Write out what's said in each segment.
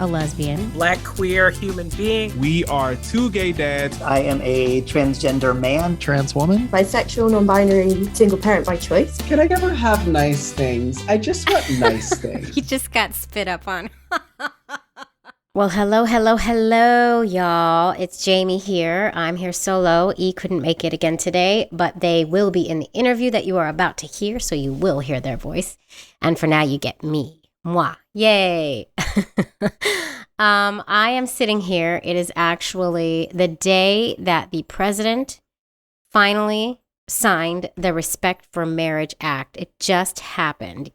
a lesbian. Black queer human being. We are two gay dads. I am a transgender man. Trans woman. Bisexual, non-binary, single parent by choice. Can I ever have nice things? I just want nice things. He just got spit up on. Well, hello, y'all. It's Jamie here. I'm here solo. E couldn't make it again today, but they will be in the interview that you are about to hear, so you will hear their voice. And for now, you get me. Moi. Yay. I am sitting here. It is actually the day that the president finally signed the Respect for Marriage Act. It just happened,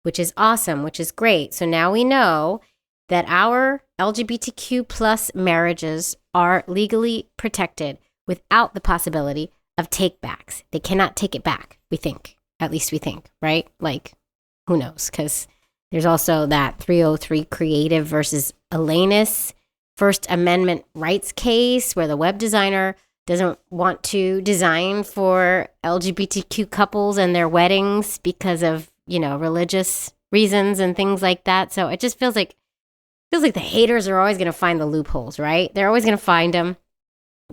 which is awesome, which is great. So now we know that our LGBTQ plus marriages are legally protected without the possibility of take-backs. They cannot take it back, we think. At least we think, right? Like, who knows? Because there's also that 303 Creative versus Elenis First Amendment rights case where the web designer doesn't want to design for LGBTQ couples and their weddings because of, religious reasons and things like that. So it just feels like the haters are always going to find the loopholes, right? They're always going to find them.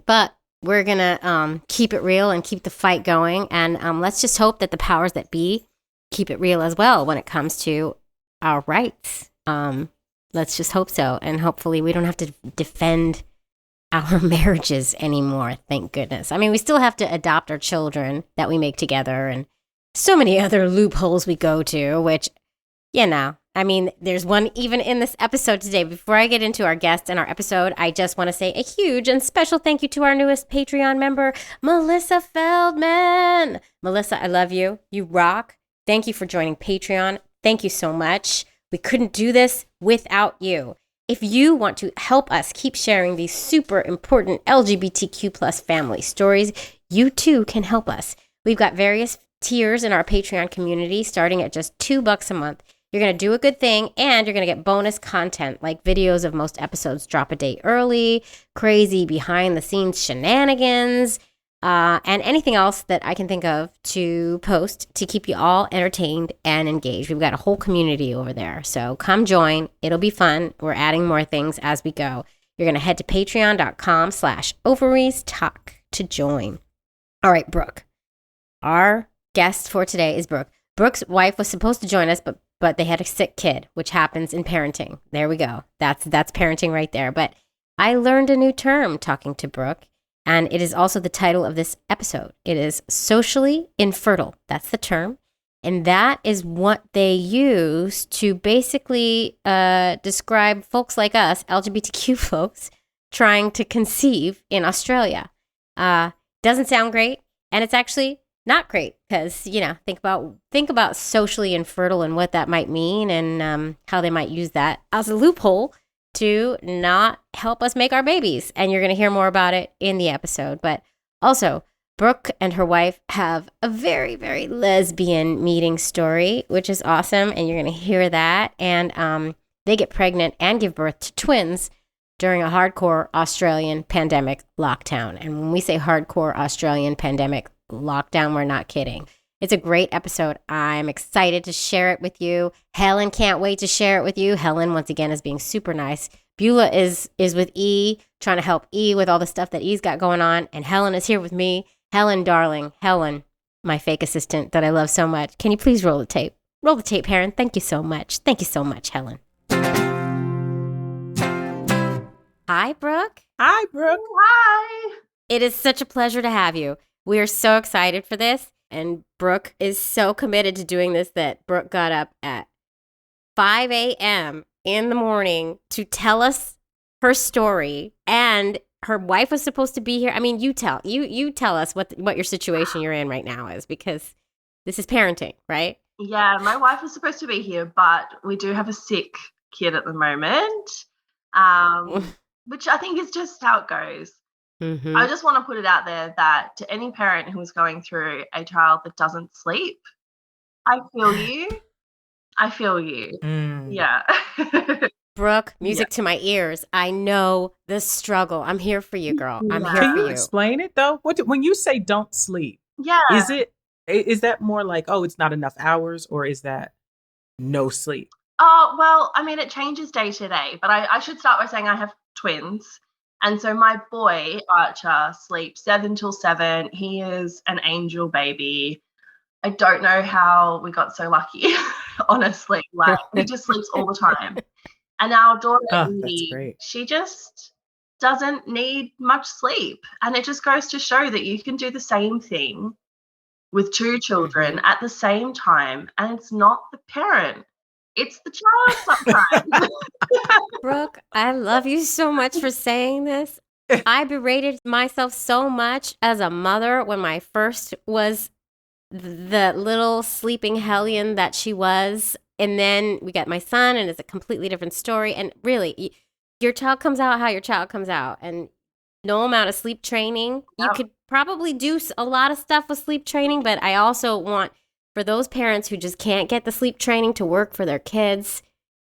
But we're going to keep it real and keep the fight going. And let's just hope that the powers that be keep it real as well when it comes to our rights. Let's just hope so. And hopefully we don't have to defend our marriages anymore. Thank goodness. I mean, we still have to adopt our children that we make together and so many other loopholes we go to, which, there's one even in this episode today. Before I get into our guest and our episode, I just want to say a huge and special thank you to our newest Patreon member, Melissa Feldman. Melissa, I love you. You rock. Thank you for joining Patreon. Thank you so much. We couldn't do this without you. If you want to help us keep sharing these super important LGBTQ plus family stories, you too can help us. We've got various tiers in our Patreon community starting at just $2 a month. You're going to do a good thing, and you're going to get bonus content like videos of most episodes drop a day early, crazy behind-the-scenes shenanigans, and anything else that I can think of to post to keep you all entertained and engaged. We've got a whole community over there, so come join. It'll be fun. We're adding more things as we go. You're going to head to patreon.com/ovariestalk to join. All right, Brooke. Our guest for today is Brooke. Brooke's wife was supposed to join us, but they had a sick kid, which happens in parenting. There we go. That's parenting right there. But I learned a new term talking to Brooke, and it is also the title of this episode. It is socially infertile. That's the term. And that is what they use to basically describe folks like us, LGBTQ folks, trying to conceive in Australia. Doesn't sound great, and it's actually not great because, think about socially infertile and what that might mean and how they might use that as a loophole to not help us make our babies. And you're going to hear more about it in the episode. But also, Brooke and her wife have a very, very lesbian meeting story, which is awesome. And you're going to hear that. And they get pregnant and give birth to twins during a hardcore Australian pandemic lockdown. And when we say hardcore Australian pandemic lockdown, we're not kidding. It's a great episode. I'm excited to share it with you. Helen can't wait to share it with you. Helen, once again, is being super nice. Beulah is with E, trying to help E with all the stuff that E's got going on. And Helen is here with me. Helen, darling. Helen, my fake assistant that I love so much. Can you please roll the tape? Roll the tape, Heron. Thank you so much. Thank you so much, Helen. Hi, Brooke. Hi, Brooke. Hi. It is such a pleasure to have you. We are so excited for this, and Brooke is so committed to doing this that Brooke got up at 5 a.m. in the morning to tell us her story, and her wife was supposed to be here. I mean, you tell us what your situation you're in right now is, because this is parenting, right? Yeah, my wife was supposed to be here, but we do have a sick kid at the moment, which I think is just how it goes. Mm-hmm. I just want to put it out there that to any parent who's going through a child that doesn't sleep, I feel you. Yeah. Brooke, music to my ears. I know the struggle. I'm here for you, girl. I'm here Can for you you. explain it though? When you say don't sleep, Yeah. is that more like, oh, it's not enough hours, or is that no sleep? Oh, well, I mean, it changes day to day, but I should start by saying I have twins. And so my boy, Archer, sleeps 7 till 7. He is an angel baby. I don't know how we got so lucky, honestly. Like, he just sleeps all the time. And our daughter, Oh, that's Edie, great. she just doesn't need much sleep. And it just goes to show that you can do the same thing with two children at the same time, and it's not the parent, it's the child sometimes. Brooke, I love you so much for saying this. I berated myself so much as a mother when my first was the little sleeping hellion that she was. And then we got my son, and it's a completely different story. And really, your child comes out how your child comes out. And no amount of sleep training. You Yep. could probably do a lot of stuff with sleep training, but I also want for those parents who just can't get the sleep training to work for their kids,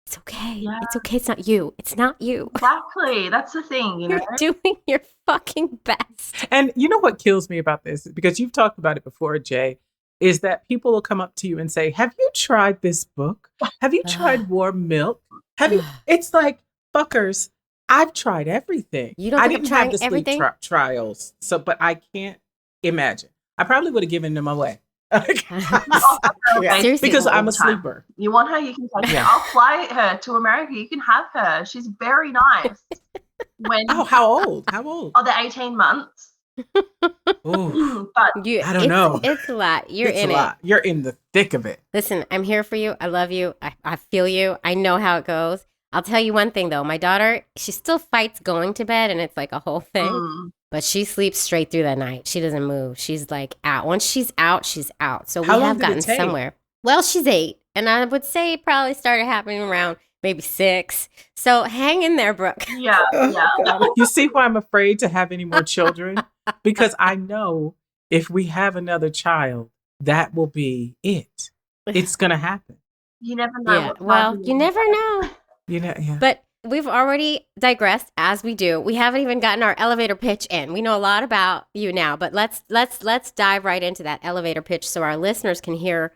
it's okay. Yeah. It's okay. It's not you. It's not you. Exactly. That's the thing, you know. You're doing your fucking best. And you know what kills me about this? Because you've talked about it before, Jay, is that people will come up to you and say, "Have you tried this book? Have you tried warm milk? Have you?" It's like, fuckers, I've tried everything. You don't I think I'm didn't trying have the everything? sleep trials, so but I can't imagine. I probably would have given them away. Yeah, Seriously. because I'm all a the time. sleeper. You want her, you can take her. Yeah. I'll fly her to America. You can have her. She's very nice. When Oh, how old? How old? they're 18 months. Ooh, But I don't know. It's a lot. You're it's in a it. lot. You're in the thick of it. Listen, I'm here for you. I love you. I feel you. I know how it goes. I'll tell you one thing, though. My daughter, she still fights going to bed, and it's like a whole thing. But she sleeps straight through the night. She doesn't move. She's like out. Once she's out, she's out. So How we long have did it gotten take? somewhere. Well, she's 8. And I would say it probably started happening around maybe 6. So hang in there, Brooke. yeah. You see why I'm afraid to have any more children? Because I know if we have another child, that will be it. It's going to happen. You never know. Yeah. what Well, might be- you never know. You know, yeah. But we've already digressed, as we do. We haven't even gotten our elevator pitch in. We know a lot about you now, but let's dive right into that elevator pitch so our listeners can hear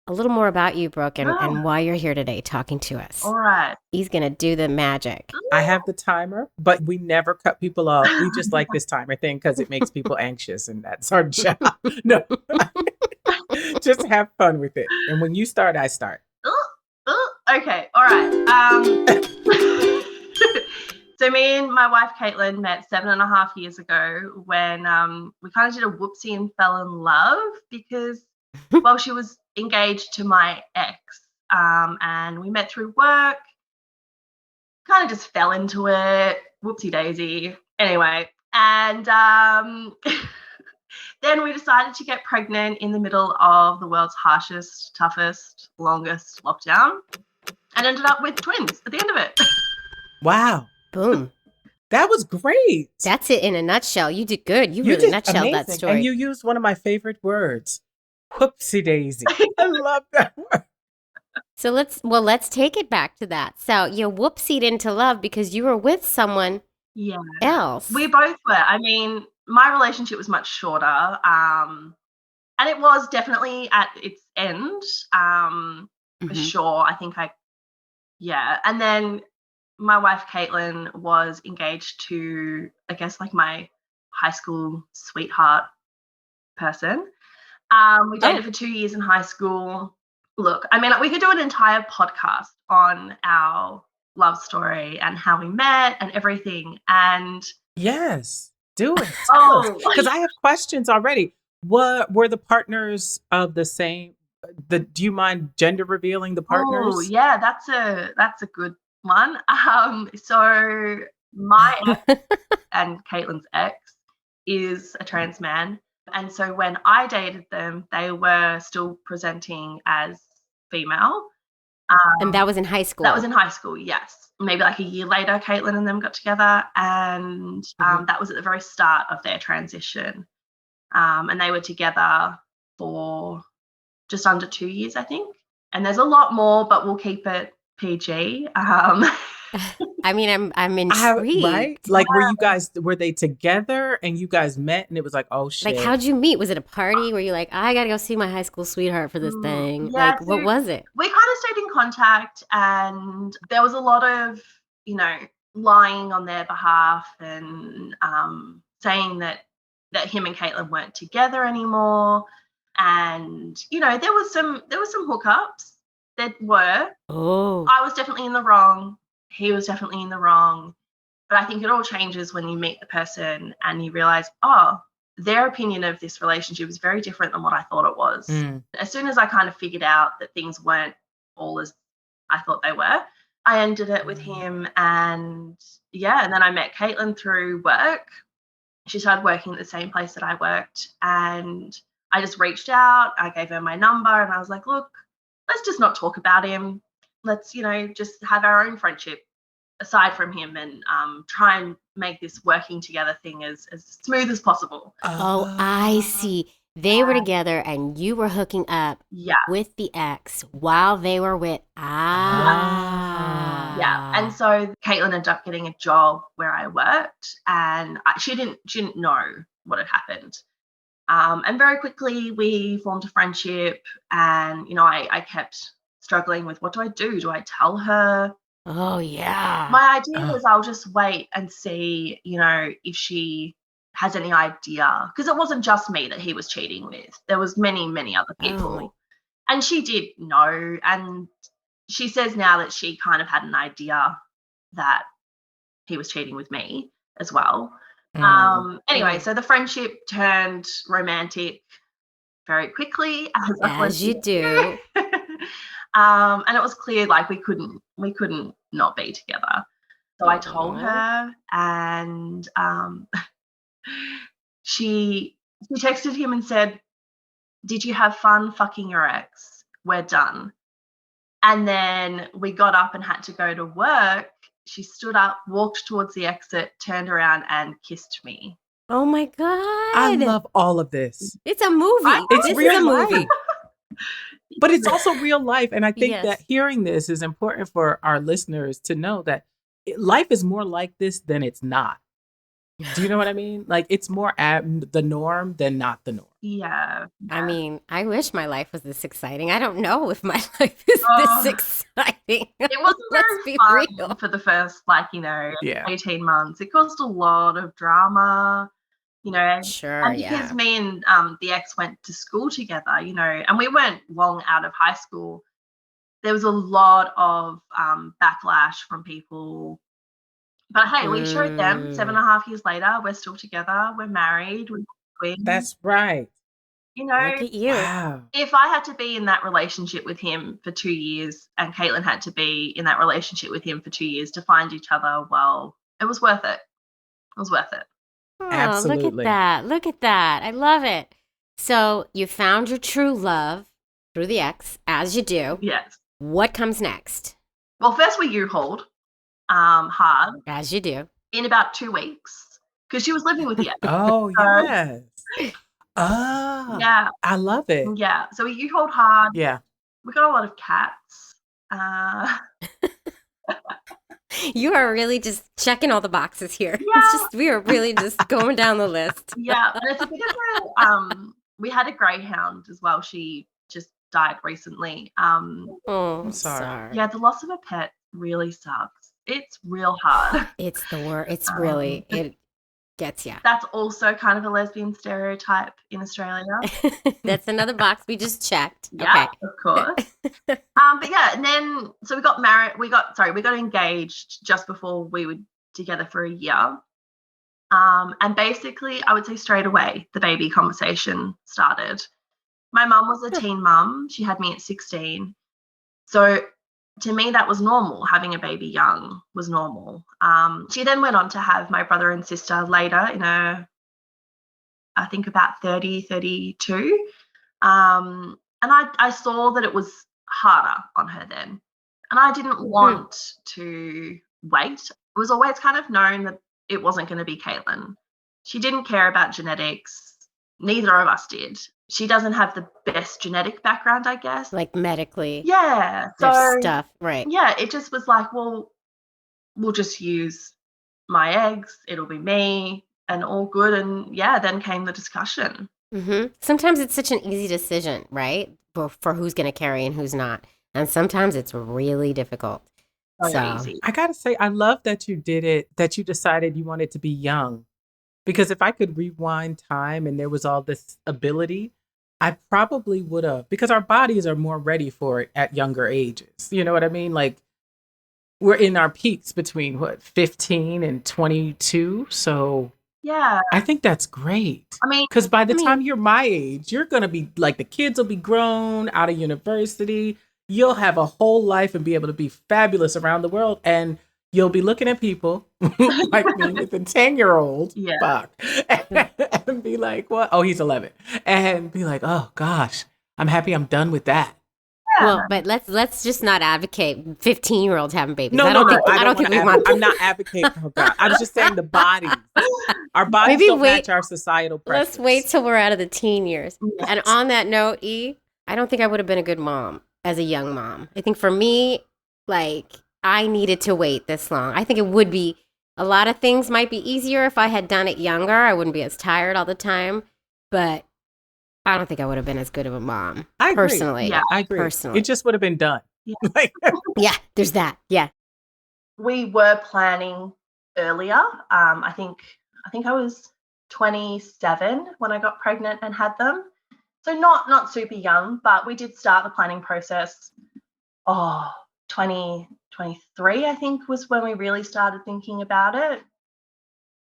a little more about you, Brooke, and why you're here today talking to us. All right. He's gonna do the magic. I have the timer, but we never cut people off. We just like this timer thing because it makes people anxious, and that's our job. No, just have fun with it. And when you start, I start. Okay. All right. So me and my wife Caitlin met 7.5 years ago when we kind of did a whoopsie and fell in love because, well, she was engaged to my ex, and we met through work. Kind of just fell into it. Whoopsie daisy. Anyway, and then we decided to get pregnant in the middle of the world's harshest, toughest, longest lockdown, and ended up with twins at the end of it. Wow, Boom. that was great. That's it in a nutshell. You did good. You really did nutshelled that amazing. story. And you used one of my favorite words, whoopsie daisy. I love that word. So let's take it back to that. So you whoopsied into love because you were with someone Yeah. else. We both were. I mean, my relationship was much shorter, and it was definitely at its end, for sure. I think and then my wife Caitlin was engaged to, I guess, like my high school sweetheart person. We dated for 2 years in high school. Look, I mean, we could do an entire podcast on our love story and how we met and everything. And Yes, do it. Oh. Because I have questions already. Were the partners of the same? Do you mind gender revealing the partners? oh yeah, that's a good one. So my ex and Caitlin's ex is a trans man. And so when I dated them, they were still presenting as female. And that was in high school. That was in high school, yes. Maybe like a year later, Caitlin and them got together, and that was at the very start of their transition. And they were together for just under 2 years, I think. And there's a lot more, but we'll keep it PG. I mean, I'm intrigued. Right? Like, were they together and you guys met and it was like, oh shit. Like, how'd you meet? Was it a party where you like, I gotta go see my high school sweetheart for this thing? yeah, Like, what so- was it? We kind of stayed in contact, and there was a lot of, lying on their behalf and saying that him and Caitlin weren't together anymore. And, there was some hookups. There were. Oh. I was definitely in the wrong. He was definitely in the wrong. But I think it all changes when you meet the person and you realize, oh, their opinion of this relationship is very different than what I thought it was. As soon as I kind of figured out that things weren't all as I thought they were, I ended it with him. And and then I met Caitlin through work. She started working at the same place that I worked, and I just reached out. I gave her my number and I was like, look, let's just not talk about him. Let's, just have our own friendship aside from him, and try and make this working together thing as smooth as possible. Oh, I see. They were together and you were hooking up with the ex while they were with. Yeah. And so Caitlin ended up getting a job where I worked, and she didn't know what had happened. And very quickly we formed a friendship, and, I kept struggling with, what do I do? Do I tell her? Oh, yeah. My idea was I'll just wait and see, if she has any idea. Because it wasn't just me that he was cheating with. There was many, many other people. And she did know. And she says now that she kind of had an idea that he was cheating with me as well. Anyway, so the friendship turned romantic very quickly. As you do. And it was clear, like, we couldn't not be together. So I told her, and she texted him and said, did you have fun fucking your ex? We're done. And then we got up and had to go to work. She stood up, walked towards the exit, turned around and kissed me. Oh my God. I love all of this. It's a movie. It's This real is a life. movie. But it's also real life. And I think Yes. that hearing this is important for our listeners to know that life is more like this than it's not. Do you know what I mean? Like, it's more the norm than not the norm. Yeah. I mean, I wish my life was this exciting. I don't know if my life is this exciting. It wasn't Let's very be fun real. for the first, 18 months. It caused a lot of drama, Sure, and because me and the ex went to school together, and we weren't long out of high school, there was a lot of backlash from people. But hey, we showed them 7.5 years later, we're still together, we're married, we're twins. That's right. Look at you. Wow. If I had to be in that relationship with him for 2 years and Caitlin had to be in that relationship with him for 2 years to find each other, well, it was worth it. It was worth it. Oh, Absolutely. look at that. Look at that. I love it. So you found your true love through the ex, as you do. Yes. What comes next? Well, first we U-hauled hard As you do. in about 2 weeks because she was living with the ex. Oh, yes. Yeah. I love it. Yeah. So we U-hauled hard. Yeah. We got a lot of cats. You are really just checking all the boxes here. Yeah. It's just, we are really just going down the list. Yeah. And it's a bit of we had a greyhound as well. She just died recently. Oh, I'm sorry. Yeah, the loss of a pet really sucks. It's real hard. It's the word. It's really, it gets you. That's also kind of a lesbian stereotype in Australia. That's another box we just checked. Yeah, Okay. of course. But yeah, and then so we got married. We got engaged just before we were together for a year. And basically, I would say straight away the baby conversation started. My mum was a teen mum. She had me at 16. So to me, that was normal. Having a baby young was normal. She then went on to have my brother and sister later in I think about 30, 32. And I saw that it was harder on her then. And I didn't want to wait. It was always kind of known that it wasn't going to be Caitlin. She didn't care about genetics. Neither of us did. She doesn't have the best genetic background, I guess. Like medically. Yeah. There's So stuff. Right. yeah, it just was like, well, we'll just use my eggs. It'll be me and all good. And yeah, then came the discussion. Sometimes it's such an easy decision, right? For who's going to carry and who's not. And sometimes it's really difficult. So easy. I gotta say, I love that you did it, that you decided you wanted to be young. Because if I could rewind time and there was all this ability, I probably would have, because our bodies are more ready for it at younger ages. You know what I mean? Like, we're in our peaks between 15 and 22. So Yeah. I think that's great. I mean, Because by the time you're my age, you're going to be like, the kids will be grown, out of university. You'll have a whole life and be able to be fabulous around the world. And you'll be looking at people like me with a 10-year-old, Yeah. fuck, and be like, what? Oh, he's 11. And be like, oh, gosh, I'm happy I'm done with that. Well, but let's just not advocate 15-year-olds having babies. No, I don't think we want. I'm not advocating. Oh God, I was just saying the bodies. Our bodies don't match our societal preference. Let's wait till we're out of the teen years. And on that note, I don't think I would have been a good mom as a young mom. I think for me, like, I needed to wait this long. I think it would be, a lot of things might be easier if I had done it younger. I wouldn't be as tired all the time. But I don't think I would have been as good of a mom. I agree. Personally. Yeah, I agree. Personally. It just would have been done. Yeah. Yeah, there's that. Yeah. We were planning earlier. I think I was 27 when I got pregnant and had them. So not super young, but we did start the planning process. 2023, I think, was when we really started thinking about it.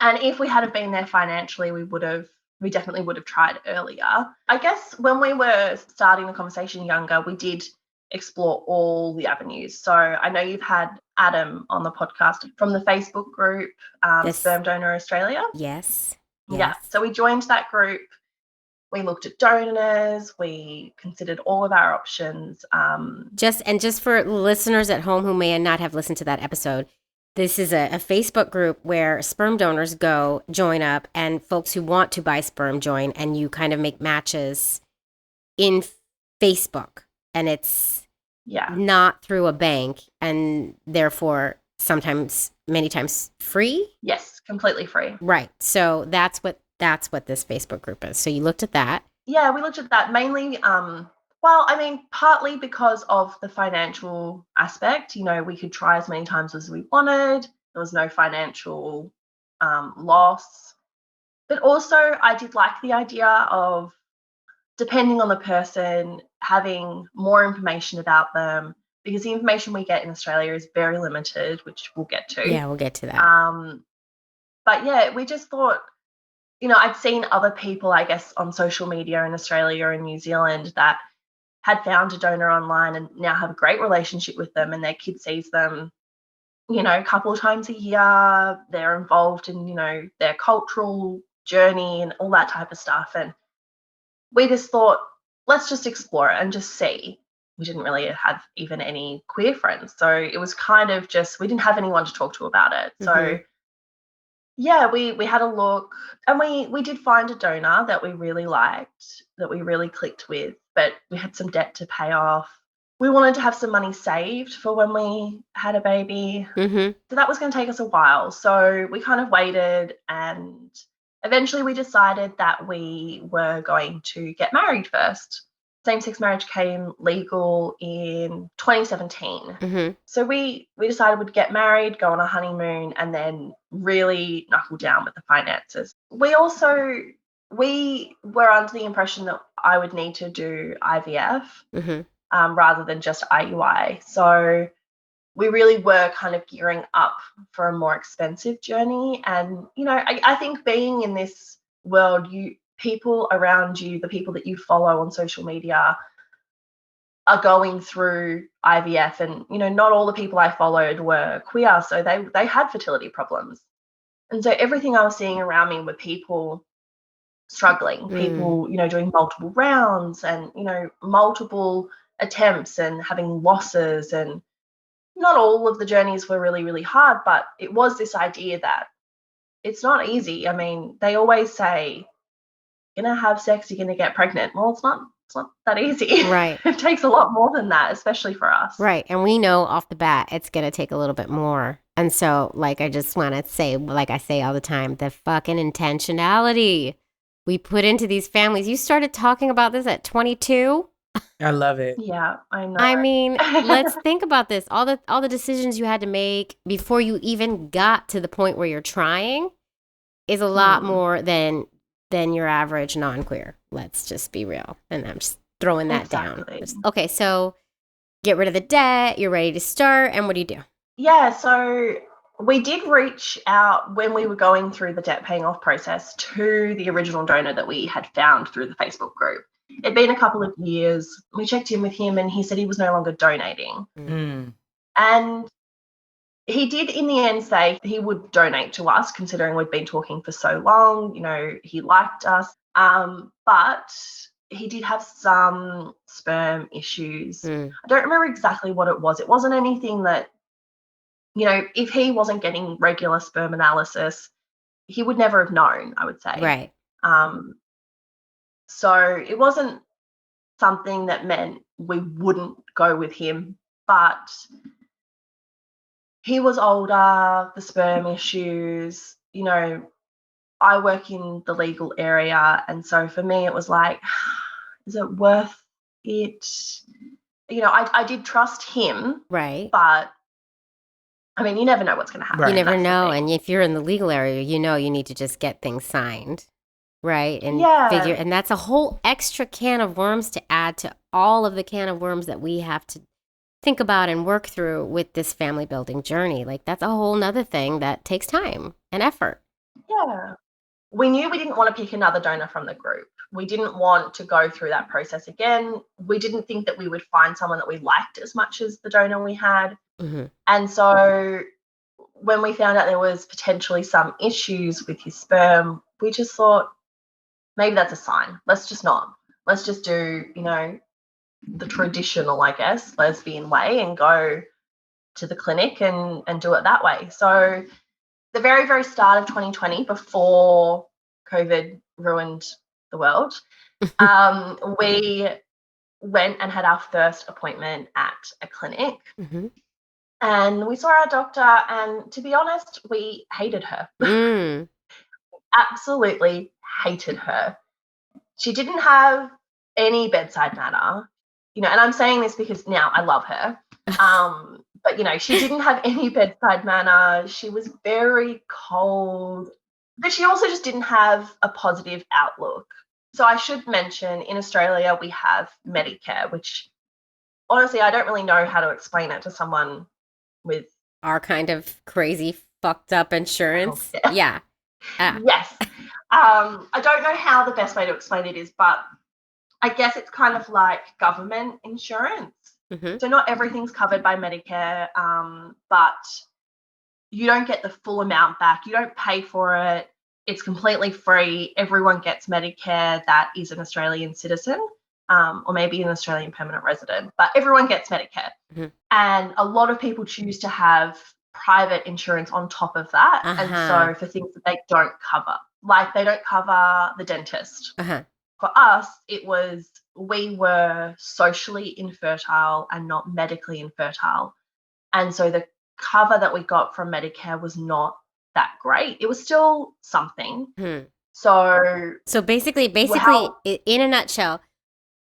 And if we hadn't been there financially, we definitely would have tried earlier. I guess when we were starting the conversation younger, we did explore all the avenues. So I know you've had Adam on the podcast from the Facebook group, Sperm Donor Australia. Yes. Yeah. So we joined that group. We looked at donors. We considered all of our options. Just for listeners at home who may not have listened to that episode, this is a Facebook group where sperm donors go, join up, and folks who want to buy sperm join, and you kind of make matches in Facebook. And it's not through a bank, and therefore many times free. Yes, completely free. Right. So that's what this Facebook group is. So you looked at that. Yeah, we looked at that mainly. Partly because of the financial aspect. You know, we could try as many times as we wanted. There was no financial loss. But also, I did like the idea of, depending on the person, having more information about them, because the information we get in Australia is very limited, which we'll get to. Yeah, we'll get to that. But yeah, we just thought, you know, I'd seen other people, I guess, on social media in Australia or in New Zealand that had found a donor online and now have a great relationship with them, and their kid sees them, you know, a couple of times a year. They're involved in, you know, their cultural journey and all that type of stuff. And we just thought, let's just explore it and just see. We didn't really have even any queer friends. So it was kind of just, we didn't have anyone to talk to about it. So yeah, we had a look, and we did find a donor that we really liked, that we really clicked with, but we had some debt to pay off. We wanted to have some money saved for when we had a baby. So that was going to take us a while. So we kind of waited, and eventually we decided that we were going to get married first. Same-sex marriage came legal in 2017. So we decided we'd get married, go on a honeymoon, and then really knuckle down with the finances. We were under the impression that I would need to do IVF rather than just IUI. So we really were kind of gearing up for a more expensive journey. And, you know, I think being in this world, people around you, the people that you follow on social media, are going through IVF, and, you know, not all the people I followed were queer, so they had fertility problems. And so everything I was seeing around me were people struggling, people, you know, doing multiple rounds and, you know, multiple attempts and having losses. And not all of the journeys were really, really hard, but it was this idea that it's not easy. I mean, they always say, you're going to have sex, you're going to get pregnant. Well, it's not that easy. Right. It takes a lot more than that, especially for us. Right. And we know off the bat it's going to take a little bit more. And so, like, I just want to say, like I say all the time, the fucking intentionality we put into these families. You started talking about this at 22? I love it. Yeah, I know. I mean, let's think about this. All the decisions you had to make before you even got to the point where you're trying is a lot more than your average non-queer. Let's just be real. And I'm just throwing that down. Okay, so get rid of the debt, you're ready to start, and what do you do? Yeah, so we did reach out when we were going through the debt paying off process to the original donor that we had found through the Facebook group. It'd been a couple of years. We checked in with him and he said he was no longer donating. And he did in the end say he would donate to us, considering we'd been talking for so long. You know, he liked us. But he did have some sperm issues. I don't remember exactly what it was. It wasn't anything that, you know, if he wasn't getting regular sperm analysis, he would never have known, I would say. Right. So it wasn't something that meant we wouldn't go with him, but he was older, the sperm issues, you know, I work in the legal area. And so for me, it was like, is it worth it? You know, I did trust him. Right. But I mean, you never know what's going to happen. Right. You never know. And if you're in the legal area, you know you need to just get things signed. Right. And figure, and that's a whole extra can of worms to add to all of the can of worms that we have to think about and work through with this family building journey. Like, that's a whole nother thing that takes time and effort. Yeah. We knew we didn't want to pick another donor from the group. We didn't want to go through that process again. We didn't think that we would find someone that we liked as much as the donor we had. And so when we found out there was potentially some issues with his sperm, we just thought, maybe that's a sign. Let's just not. Let's just do, you know, the traditional, I guess, lesbian way and go to the clinic and do it that way. So the very, very start of 2020, before COVID ruined the world, we went and had our first appointment at a clinic. And we saw our doctor, and to be honest, we hated her. Absolutely hated her. She didn't have any bedside manner, you know, and I'm saying this because now I love her. But, you know, she didn't have any bedside manner. She was very cold, but she also just didn't have a positive outlook. So I should mention, in Australia, we have Medicare, which honestly, I don't really know how to explain it to someone with our kind of crazy, fucked up insurance. Yeah. Yes. I don't know how the best way to explain it is, but I guess it's kind of like government insurance. So not everything's covered by Medicare, but you don't get the full amount back. You don't pay for it. It's completely free. Everyone gets Medicare that is an Australian citizen, or maybe an Australian permanent resident, but everyone gets Medicare. And a lot of people choose to have private insurance on top of that. And so for things that they don't cover, like they don't cover the dentist. For us, it was, we were socially infertile and not medically infertile. And so the cover that we got from Medicare was not that great. It was still something. So basically, in a nutshell,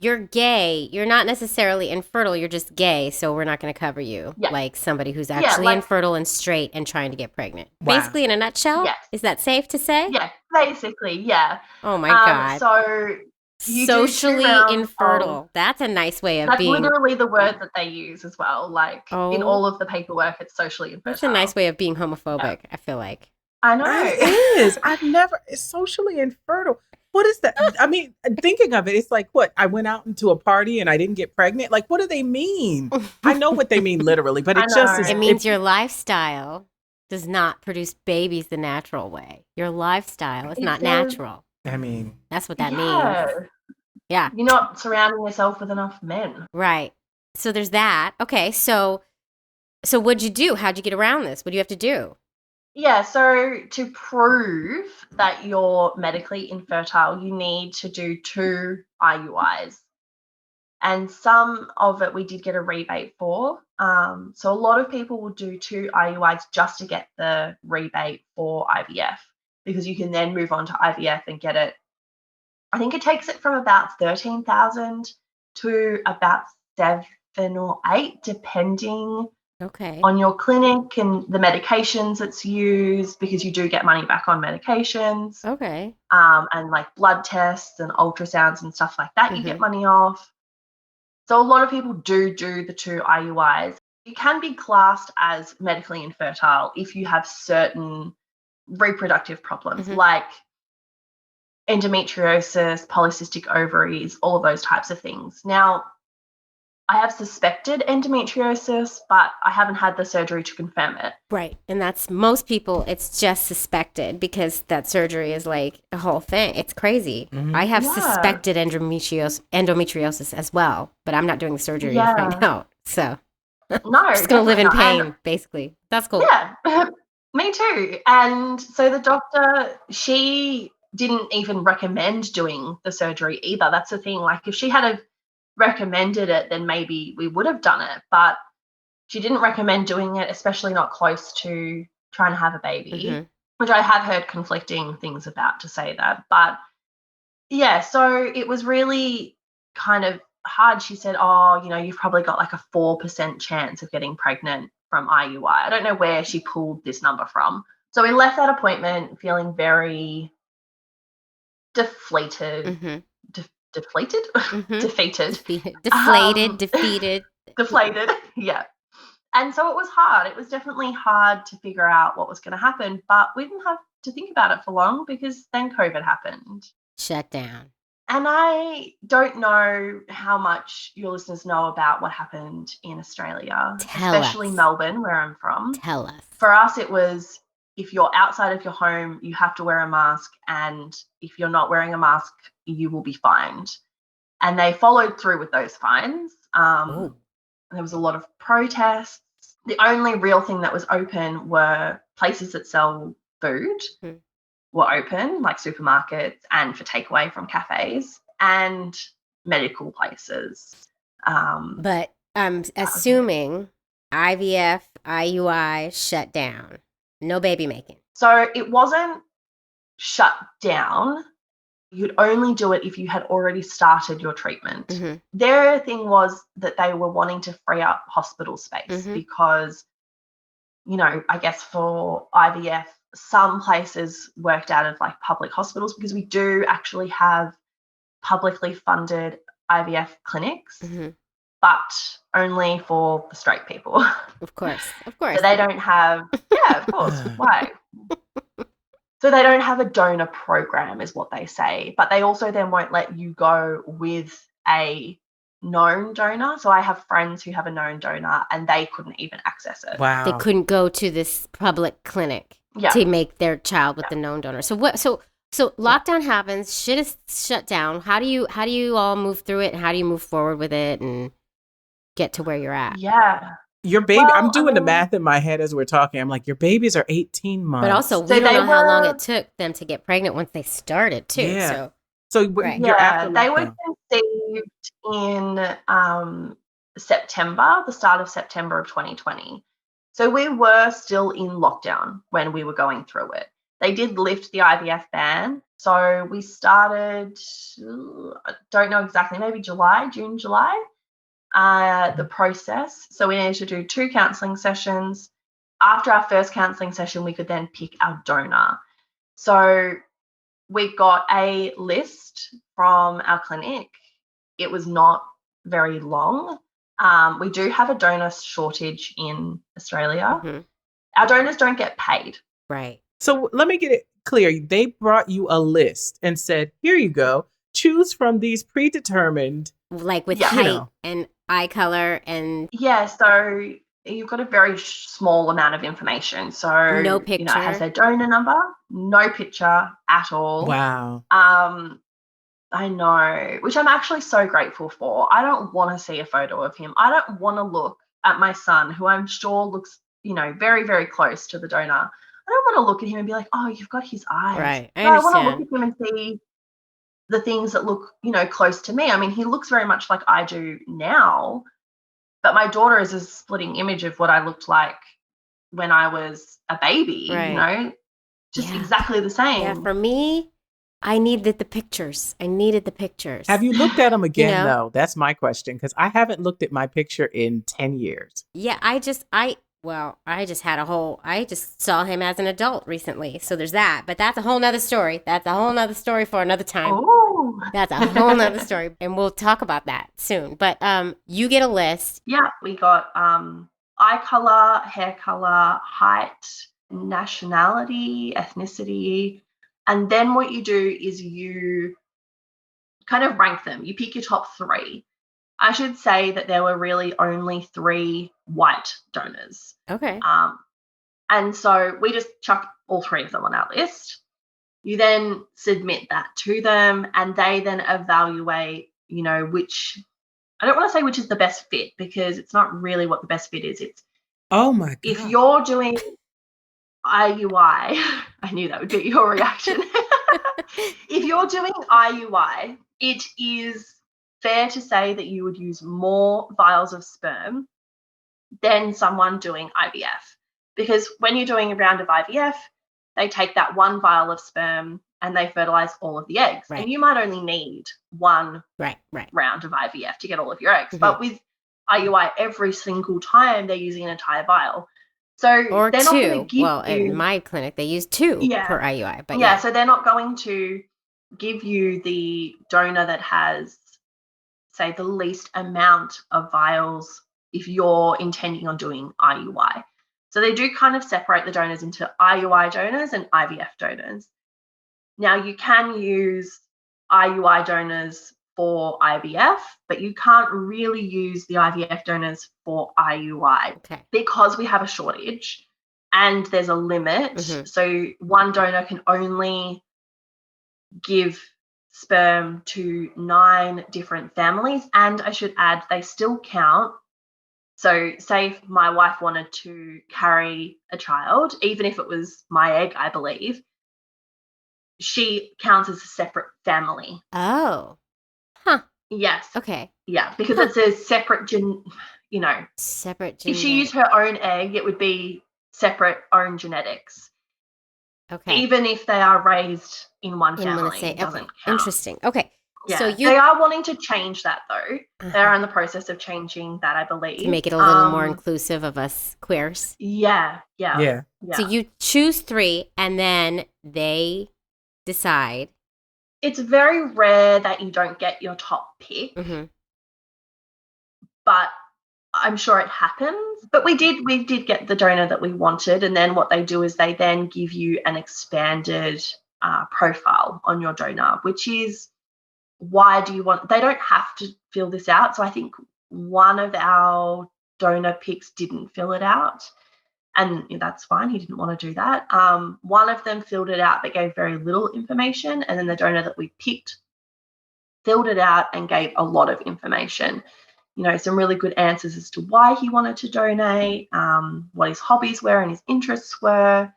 you're gay. You're not necessarily infertile. You're just gay. So we're not going to cover you like somebody who's actually infertile and straight and trying to get pregnant. Basically, in a nutshell, is that safe to say? Yeah, basically, yeah. Oh my God. So socially infertile. That's a nice way of being. That's literally the word that they use as well. Like in all of the paperwork, it's socially infertile. That's a nice way of being homophobic, I feel like. I know. It is. It's socially infertile. What is that? I mean, thinking of it, it's like, what? I went out into a party and I didn't get pregnant? Like, what do they mean? I know what they mean literally, but it means your lifestyle does not produce babies the natural way. Your lifestyle is not natural. I mean, that's what that means. Yeah. You're not surrounding yourself with enough men. Right. So there's that. Okay. So what'd you do? How'd you get around this? What do you have to do? Yeah, so to prove that you're medically infertile, you need to do 2 IUIs. And some of it we did get a rebate for. So a lot of people will do 2 IUIs just to get the rebate for IVF, because you can then move on to IVF and get it. I think it takes it from about $13,000 to about 7 or 8, depending Okay. on your clinic and the medications that's used, because you do get money back on medications. Okay. And like blood tests and ultrasounds and stuff like that, you get money off. So a lot of people do the 2 IUIs. You can be classed as medically infertile if you have certain reproductive problems like endometriosis, polycystic ovaries, all of those types of things. Now, I have suspected endometriosis, but I haven't had the surgery to confirm it. Right. And that's most people, it's just suspected because that surgery is like a whole thing. It's crazy. I have suspected endometriosis as well, but I'm not doing the surgery to find out. So no, just going to live in pain, basically. That's cool. Yeah, me too. And so the doctor, she didn't even recommend doing the surgery either. That's the thing. Like if she had recommended it, then maybe we would have done it. But she didn't recommend doing it, especially not close to trying to have a baby, which I have heard conflicting things about to say that. But yeah, so it was really kind of hard. She said, oh, you've probably got like a 4% chance of getting pregnant from IUI. I don't know where she pulled this number from. So we left that appointment feeling very deflated. Deflated? Defeated. Defeated. Deflated, yeah. And so it was hard. It was definitely hard to figure out what was going to happen, but we didn't have to think about it for long because then COVID happened. Shut down. And I don't know how much your listeners know about what happened in Australia, especially Melbourne, where I'm from. Tell us. For us, it was if you're outside of your home, you have to wear a mask. And if you're not wearing a mask, you will be fined. And they followed through with those fines. There was a lot of protests. The only real thing that was open were places that sell food. Were open, like supermarkets and for takeaway from cafes and medical places. But I'm assuming IVF, IUI shut down. No baby making. So it wasn't shut down. You'd only do it if you had already started your treatment. Their thing was that they were wanting to free up hospital space because, I guess for IVF, some places worked out of like public hospitals because we do actually have publicly funded IVF clinics, but only for the straight people. Of course. So they don't have, of course, why? So they don't have a donor program is what they say, but they also then won't let you go with a known donor. So I have friends who have a known donor and they couldn't even access it. Wow. They couldn't go to this public clinic to make their child with the known donor. So what? So lockdown happens. Shit is shut down. How do you all move through it? And how do you move forward with it and get to where you're at? Yeah. Your baby, I'm doing the math in my head as we're talking. I'm like, your babies are 18 months. But also, we don't know how long it took them to get pregnant once they started, too. Yeah. They were conceived in September, the start of September of 2020. So we were still in lockdown when we were going through it. They did lift the IVF ban. So we started, I don't know exactly, maybe June, July, the process. So we needed to do 2 counselling sessions. After our first counselling session, we could then pick our donor. So we got a list from our clinic. It was not very long. We do have a donor shortage in Australia. Our donors don't get paid. Right. So let me get it clear. They brought you a list and said, here you go. Choose from these predetermined. Like with height and eye color and... Yeah, so you've got a very small amount of information. So no picture. It has their donor number, no picture at all. Wow. I know, which I'm actually so grateful for. I don't want to see a photo of him. I don't want to look at my son, who I'm sure looks, very, very close to the donor. I don't want to look at him and be like, oh, you've got his eyes. Right. I want to look at him and see the things that look, close to me. I mean, he looks very much like I do now, but my daughter is a splitting image of what I looked like when I was a baby, just exactly the same. Yeah, for me, I needed the pictures. Have you looked at them again, know? though? That's my question, because I haven't looked at my picture in 10 years. Yeah, I just saw him as an adult recently. So there's that. But that's a whole nother story. That's a whole nother story for another time. Oh. That's a whole nother story. And we'll talk about that soon. But you get a list. Yeah, we got eye color, hair color, height, nationality, ethnicity. And then what you do is you kind of rank them. You pick your top 3. I should say that there were really only 3 white donors. Okay. And so we just chucked all 3 of them on our list. You then submit that to them, and they then evaluate, which, I don't want to say which is the best fit, because it's not really what the best fit is. It's, oh my God. If you're doing IUI, I knew that would be your reaction. If you're doing IUI, it is fair to say that you would use more vials of sperm than someone doing IVF. Because when you're doing a round of IVF, they take that 1 vial of sperm and they fertilize all of the eggs. Right. And you might only need 1 round of IVF to get all of your eggs. But with IUI, every single time they're using an entire vial. So or they're 2. Not going to give well, in my clinic, they use 2 per IUI. But so they're not going to give you the donor that has, say, the least amount of vials if you're intending on doing IUI. So they do kind of separate the donors into IUI donors and IVF donors. Now, you can use IUI donors for IVF, but you can't really use the IVF donors for IUI because we have a shortage and there's a limit. So one donor can only give sperm to 9 different families. And I should add, they still count. So say if my wife wanted to carry a child, even if it was my egg, I believe, she counts as a separate family. Oh. Huh. Yes. Okay. Yeah, because it's a separate separate if she used her own egg, it would be separate own genetics. Okay. Even if they are raised in one family, it doesn't count. Interesting. Okay. Yeah. So they are wanting to change that, though. They are in the process of changing that, I believe. To make it a little more inclusive of us queers. Yeah. So you choose 3 and then they decide. It's very rare that you don't get your top pick. But I'm sure it happens. But we did get the donor that we wanted. And then what they do is they then give you an expanded profile on your donor, which is, why do you want, they don't have to fill this out. So I think one of our donor picks didn't fill it out. And that's fine. He didn't want to do that. One of them filled it out but gave very little information. And then the donor that we picked filled it out and gave a lot of information. Some really good answers as to why he wanted to donate, what his hobbies were and his interests were.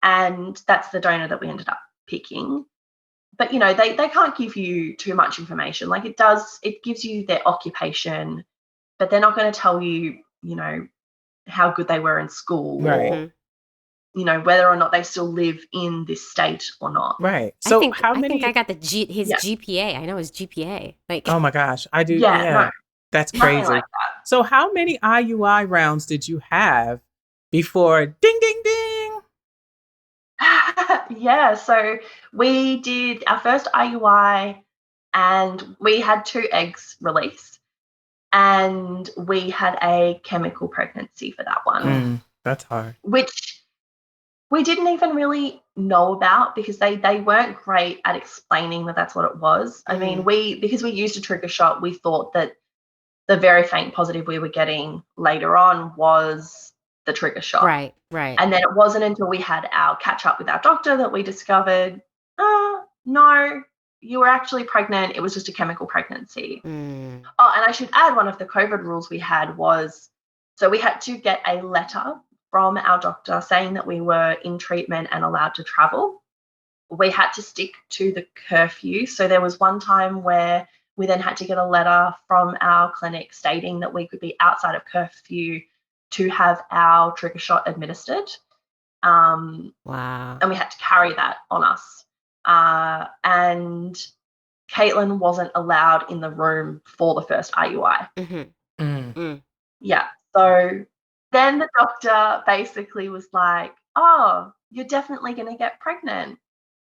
And that's the donor that we ended up picking. But, they can't give you too much information. Like it gives you their occupation, but they're not going to tell you, how good they were in school or, whether or not they still live in this state or not. Right. So I think I got his GPA. I know his GPA. Like, oh my gosh, I do. Yeah. No, that's crazy. like that. So how many IUI rounds did you have before ding, ding, ding? Yeah, so we did our first IUI and we had 2 eggs released and we had a chemical pregnancy for that one. That's hard. Which we didn't even really know about because they weren't great at explaining that that's what it was. I mean, because we used a trigger shot, we thought that the very faint positive we were getting later on was the trigger shot. Right. And then it wasn't until we had our catch up with our doctor that we discovered, no, you were actually pregnant. It was just a chemical pregnancy. Oh, and I should add, one of the COVID rules we had was, so we had to get a letter from our doctor saying that we were in treatment and allowed to travel. We had to stick to the curfew. So there was one time where we then had to get a letter from our clinic stating that we could be outside of curfew to have our trigger shot administered. Wow. And we had to carry that on us. and Caitlin wasn't allowed in the room for the first IUI. Yeah. So then the doctor basically was like, oh, you're definitely going to get pregnant.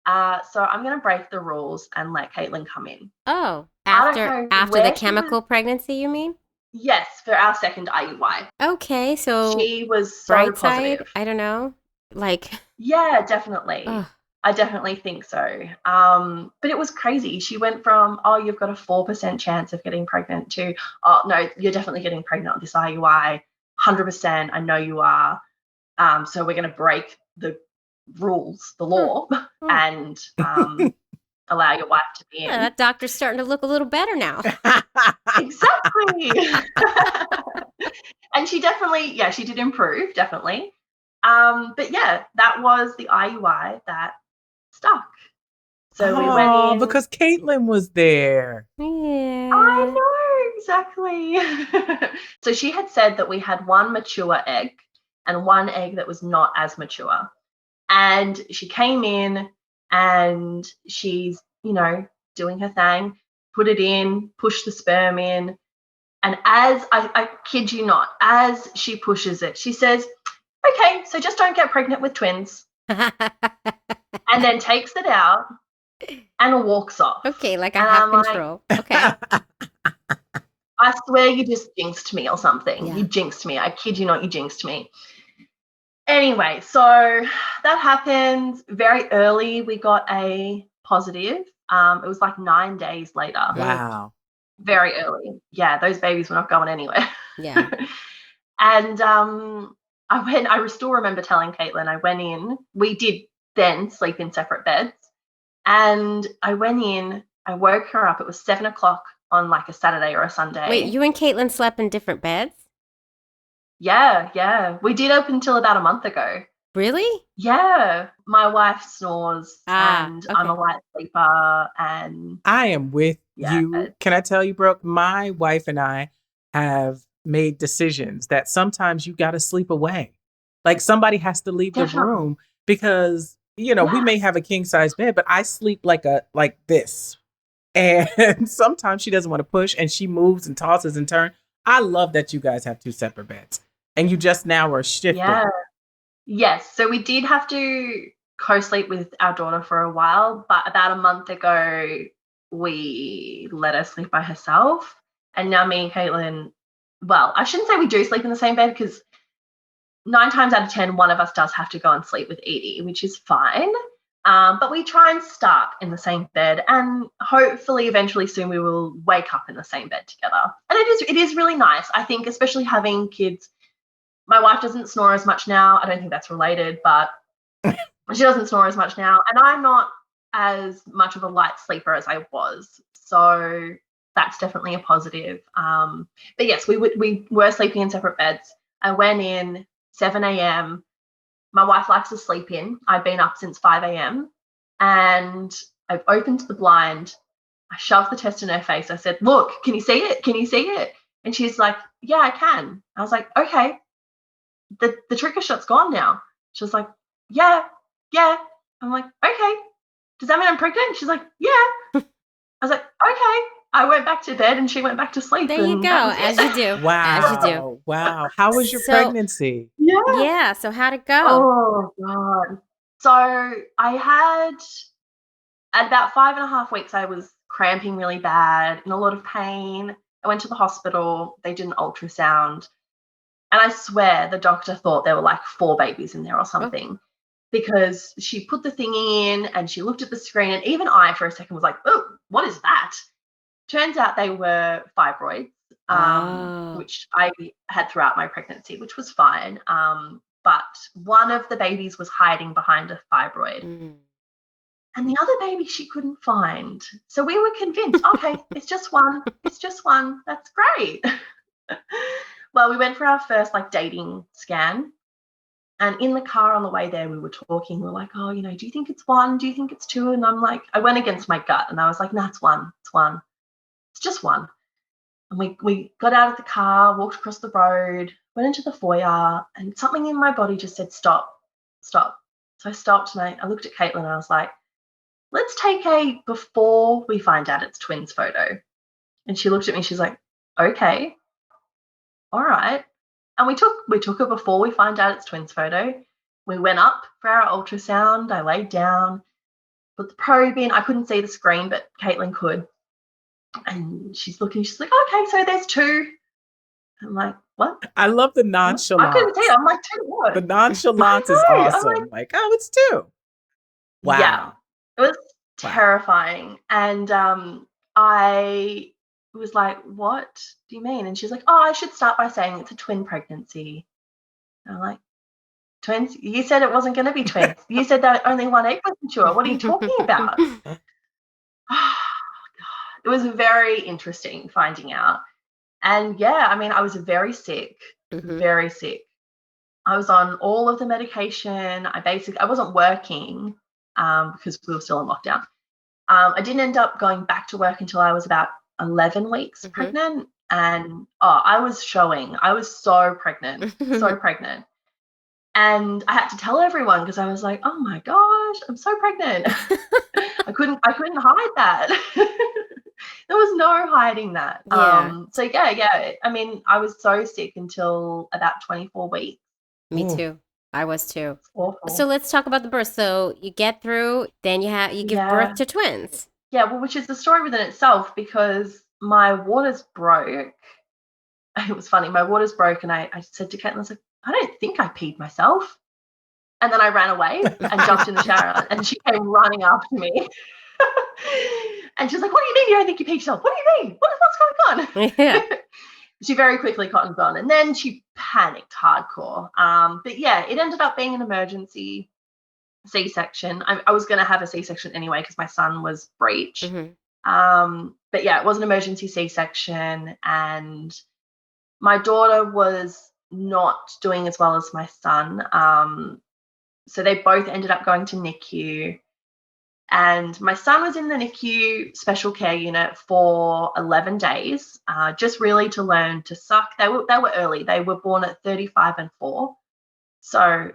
So I'm going to break the rules and let Caitlin come in. Oh, I don't after know the where she chemical pregnancy, you mean? Yes, for our second IUI. Okay, so She was so bright side, positive. I don't know. Like, Yeah, definitely. ugh. I definitely think so. But it was crazy. She went from, oh, you've got a 4% chance of getting pregnant to, oh, no, you're definitely getting pregnant with this IUI. 100%, I know you are. So we're going to break the rules, the law, and allow your wife to be in. Yeah, that doctor's starting to look a little better now. Exactly. And she definitely, she did improve, definitely. But yeah, that was the IUI that stuck. So we went in. Because Caitlin was there. Yeah. I know, exactly. So she had said that we had one mature egg and one egg that was not as mature. And she came in and she's, doing her thing, put it in, pushed the sperm in. And as I kid you not, as she pushes it, she says, okay, so just don't get pregnant with twins. And then takes it out and walks off. Okay, like I And have I'm control. Okay. I swear you just jinxed me or something. Yeah. You jinxed me. I kid you not, you jinxed me. Anyway, so that happened very early. We got a positive. It was like 9 days later. Wow. Very early. Yeah, those babies were not going anywhere. Yeah. And I still remember telling Caitlin, I went in. We did then sleep in separate beds. And I went in, I woke her up. It was 7 o'clock on like a Saturday or a Sunday. Wait, you and Caitlin slept in different beds? Yeah. We did up until about a month ago. Really? Yeah. My wife snores and okay. I'm a light sleeper and I am with Yeah. you. Can I tell you, Brooke? My wife and I have made decisions that sometimes you got to sleep away. Like somebody has to leave the Definitely. room because, we may have a king size bed, but I sleep like this. And sometimes she doesn't want to push and she moves and tosses and turns. I love that you guys have two separate beds and you just now are shifting. Yeah. Yes. So we did have to co-sleep with our daughter for a while, but about a month ago, we let her sleep by herself. And now me and Caitlin, well, I shouldn't say we do sleep in the same bed because 9 times out of 10, one of us does have to go and sleep with Edie, which is fine. But we try and start in the same bed, and hopefully eventually soon we will wake up in the same bed together. And it is really nice. I think especially having kids, my wife doesn't snore as much now. I don't think that's related, but she doesn't snore as much now. And I'm not as much of a light sleeper as I was. So that's definitely a positive. But yes, we were sleeping in separate beds. I went in 7 a.m. My wife likes to sleep in. I've been up since 5 a.m. and I've opened the blind. I shoved the test in her face. I said, look, can you see it? Can you see it? And she's like, yeah, I can. I was like, okay. The trigger shot's gone now. She was like, yeah. I'm like, okay. Does that mean I'm pregnant? She's like, yeah. I was like, okay. I went back to bed and she went back to sleep. There you go, as you do. Wow. As you do. Wow. How was your So- pregnancy? Yeah, so how'd it go? Oh, God. So I had, at about 5.5 weeks, I was cramping really bad, in a lot of pain. I went to the hospital. They did an ultrasound. And I swear the doctor thought there were like 4 babies in there or something because she put the thing in and she looked at the screen. And even I, for a second, was like, oh, what is that? Turns out they were fibroids, which I had throughout my pregnancy, which was fine. But one of the babies was hiding behind a fibroid. And the other baby she couldn't find. So we were convinced, okay, it's just one. It's just one. That's great. Well, we went for our first dating scan. And in the car on the way there, we were talking. We were like, oh, do you think it's 1? Do you think it's 2? And I'm like, I went against my gut and I was like, no, it's 1. It's 1. It's just 1. And we got out of the car, walked across the road, went into the foyer, and something in my body just said, stop. So I stopped and I looked at Caitlin and I was like, let's take a before we find out it's twins photo. And she looked at me, she's like, okay, all right. And we took a before we find out it's twins photo. We went up for our ultrasound. I laid down, put the probe in. I couldn't see the screen, but Caitlin could. And she's looking, she's like, okay, so there's two. I'm like, what? I love the I nonchalance. couldn't see it. I'm like, two what? The nonchalance is I know. I'm awesome. Like, oh, it's two. Wow. Yeah, it was terrifying. And I was like, what do you mean? And she's like, oh, I should start by saying it's a twin pregnancy. And I'm like, twins? You said it wasn't going to be twins. You said that only one egg was mature. What are you talking about? Oh, God. It was very interesting finding out. And yeah, I mean, I was very sick, very sick. I was on all of the medication. I wasn't working because we were still in lockdown. I didn't end up going back to work until I was about 11 weeks pregnant. And I was showing. I was so pregnant, so pregnant. And I had to tell everyone because I was like, oh my gosh, I'm so pregnant. I couldn't hide that. There was no hiding that. Yeah. So yeah. I mean, I was so sick until about 24 weeks. Me too. I was too. It's awful. So let's talk about the birth. So you get through, then you give birth to twins. Yeah, well, which is the story within itself because my waters broke. It was funny. My waters broke, and I said to Caitlin, I was like, I don't think I peed myself. And then I ran away and jumped in the shower, and she came running after me. And she's like, what do you mean you don't think you peed yourself? What do you mean? What's going on? Yeah. She very quickly cottoned on, and then she panicked hardcore. But yeah, it ended up being an emergency C-section. I was going to have a C-section anyway because my son was breech. But yeah, it was an emergency C-section, and my daughter was not doing as well as my son. So they both ended up going to NICU. And my son was in the NICU special care unit for 11 days, just really to learn to suck. They were early. They were born at 35 and 4. So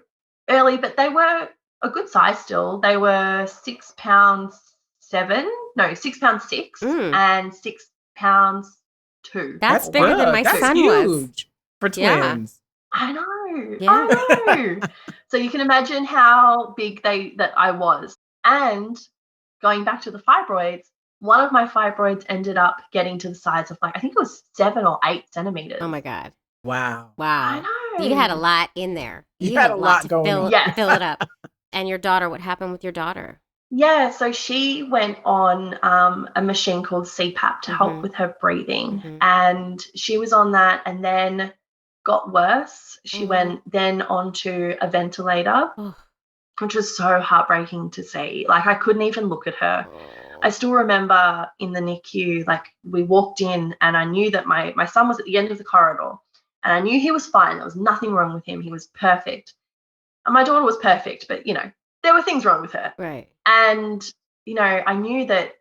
early, but they were a good size still. They were 6 pounds 7, no, 6 pounds 6 and 6 pounds 2. That's bigger than my son huge was. For twins. I know. Yeah. I know. So you can imagine how big that I was. And going back to the fibroids, one of my fibroids ended up getting to the size of I think it was 7 or 8 centimeters. Oh my God. Wow. I know. You had a lot in there. You had a lot going on. Fill it up. And your daughter, what happened with your daughter? Yeah, so she went on a machine called CPAP to help with her breathing. And she was on that and then got worse. She went then onto a ventilator. Which was so heartbreaking to see. I couldn't even look at her. I still remember in the NICU, we walked in and I knew that my son was at the end of the corridor and I knew he was fine. There was nothing wrong with him. He was perfect. And my daughter was perfect, but, there were things wrong with her. Right. And, I knew that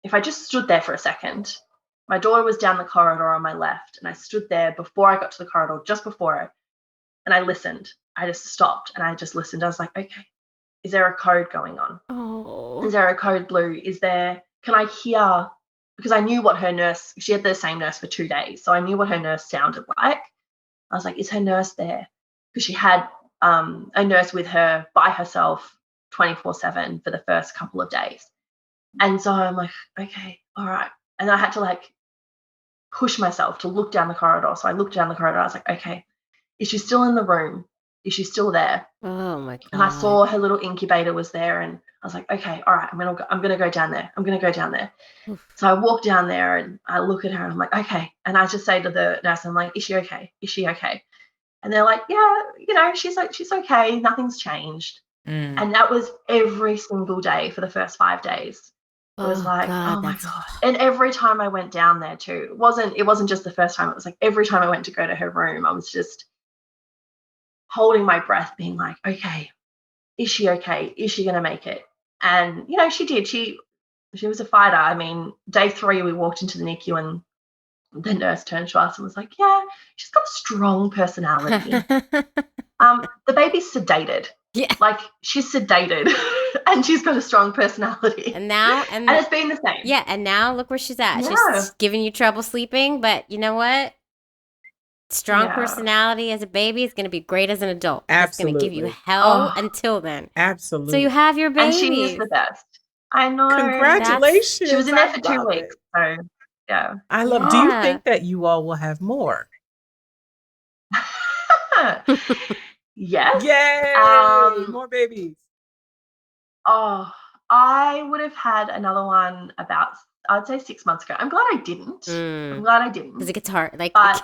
if I just stood there for a second, my daughter was down the corridor on my left and I stood there before I got to the corridor, just before her, and I listened. I just stopped and I just listened. I was like, okay. Is there a code going on? Oh. Is there a code blue? Can I hear? Because I knew what her nurse, she had the same nurse for 2 days. So I knew what her nurse sounded like. I was like, is her nurse there? Because she had a nurse with her by herself 24/7 for the first couple of days. And so I'm like, okay, all right. And I had to push myself to look down the corridor. So I looked down the corridor. I was like, okay, is she still in the room? Is she still there? Oh my God. And I saw her little incubator was there and I was like, okay, all right, I'm gonna go down there. I'm gonna go down there. So I walk down there and I look at her and I'm like, okay. And I just say to the nurse, I'm like, is she okay? Is she okay? And they're like, yeah, she's okay. Nothing's changed. And that was every single day for the first 5 days. It was oh my God. And every time I went down there too, it wasn't just the first time. It was every time I went to go to her room, I was just holding my breath, being like, okay, is she okay? Is she going to make it? And, she did. She was a fighter. I mean, day 3, we walked into the NICU and the nurse turned to us and was like, yeah, she's got a strong personality. The baby's sedated. Yeah. Like, she's sedated and she's got a strong personality. And now, and it's been the same. Yeah, and now look where she's at. Yeah. She's giving you trouble sleeping, but you know what? Strong personality as a baby is going to be great as an adult. Absolutely. It's going to give you hell until then. Absolutely. So you have your baby. And she is the best. I know. Congratulations. She was in there for I 2 love weeks. it. So, yeah. I love it. Do you think that you all will have more? Yes. Yay! More babies. Oh, I would have had another one about, I'd say 6 months ago. I'm glad I didn't. I'm glad I didn't. Because it gets hard. Like, but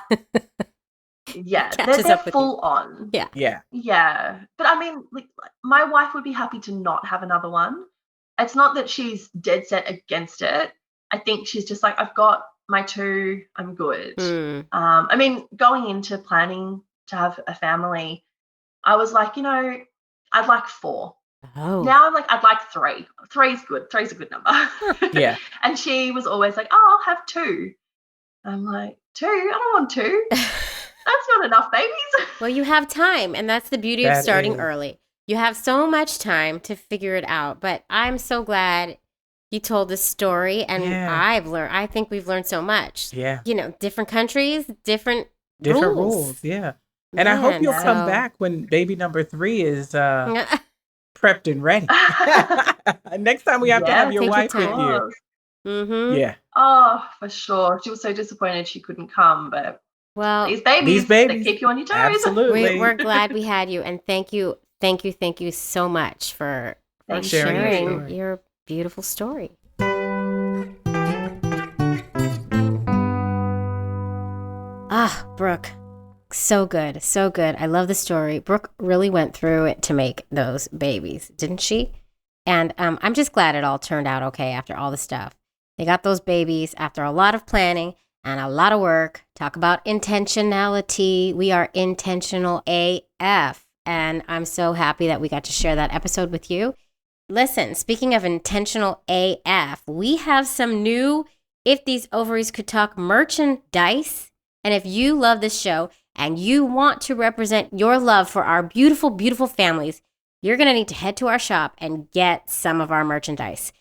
yeah, catches they're up with full on. Yeah. Yeah. Yeah. But I mean, like, my wife would be happy to not have another one. It's not that she's dead set against it. I think she's just like, I've got my 2, I'm good. I mean, going into planning to have a family, I was like, I'd like 4. Oh. Now I'm like, I'd like 3. 3's good. 3's a good number. Yeah. And she was always like, oh, I'll have 2. I'm like, 2? I don't want 2. That's not enough babies. Well, you have time, and that's the beauty of starting early. You have so much time to figure it out. But I'm so glad you told this story, and I think we've learned so much. Yeah. Different countries, different rules. Yeah. And I hope you'll come back when baby number 3 is prepped and ready. Next time we have to have your wife with you. Mm-hmm. Yeah. Oh, for sure. She was so disappointed she couldn't come, but these babies that keep you on your toes. Absolutely. We're glad we had you, and thank you so much for sharing your beautiful story. Brooke. So good. So good. I love the story. Brooke really went through it to make those babies, didn't she? And I'm just glad it all turned out okay after all the stuff. They got those babies after a lot of planning and a lot of work. Talk about intentionality. We are intentional AF. And I'm so happy that we got to share that episode with you. Listen, speaking of intentional AF, we have some new If These Ovaries Could Talk merchandise. And if you love this show and you want to represent your love for our beautiful, beautiful families, you're going to need to head to our shop and get some of our merchandise.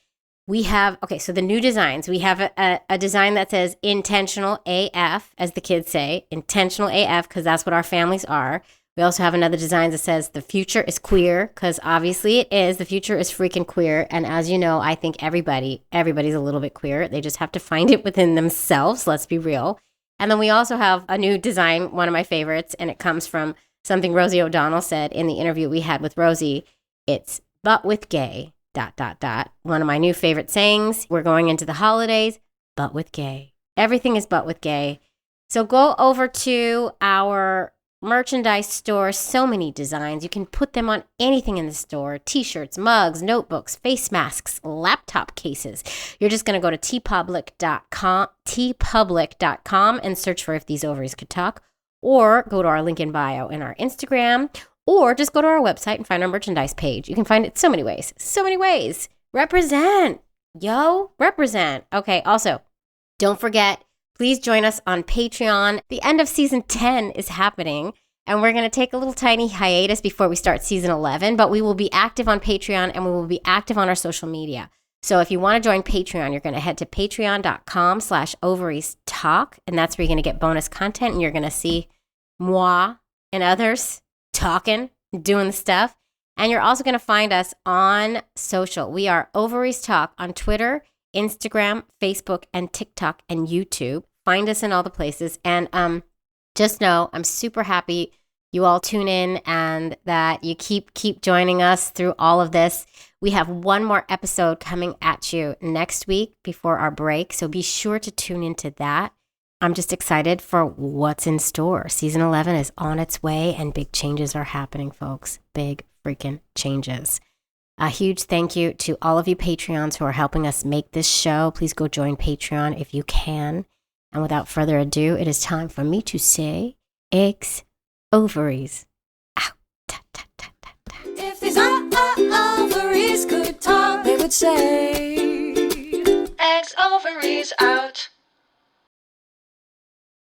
We have, so the new designs, we have a design that says intentional AF, as the kids say, intentional AF, because that's what our families are. We also have another design that says the future is queer, because obviously it is. The future is freaking queer. And as you know, I think everybody's a little bit queer. They just have to find it within themselves. Let's be real. And then we also have a new design, one of my favorites, and it comes from something Rosie O'Donnell said in the interview we had with Rosie. It's but with gay, ... One of my new favorite sayings. We're going into the holidays, but with gay. Everything is but with gay. So go over to our merchandise store. So many designs. You can put them on anything in the store. T-shirts, mugs, notebooks, face masks, laptop cases. You're just going to go to tpublic.com and search for If These Ovaries Could Talk, or go to our link in bio in our Instagram, or just go to our website and find our merchandise page. You can find it so many ways. So many ways. Represent. Yo, represent. Okay, also, don't forget, please join us on Patreon. The end of season 10 is happening, and we're going to take a little tiny hiatus before we start season 11, but we will be active on Patreon, and we will be active on our social media. So if you want to join Patreon, you're going to head to patreon.com/ovariestalk, and that's where you're going to get bonus content, and you're going to see moi and others talking, doing the stuff. And you're also going to find us on social. We are Ovaries Talk on Twitter, Instagram, Facebook, and TikTok, and YouTube. Find us in all the places. And just know I'm super happy you all tune in and that you keep joining us through all of this. We have one more episode coming at you next week before our break, so be sure to tune into that. I'm just excited for what's in store. Season 11 is on its way, and big changes are happening, folks. Big freaking changes. A huge thank you to all of you Patreons who are helping us make this show. Please go join Patreon if you can. And without further ado, it is time for me to say eggs, ovaries, out. If these ovaries could talk, they would say eggs, ovaries, out.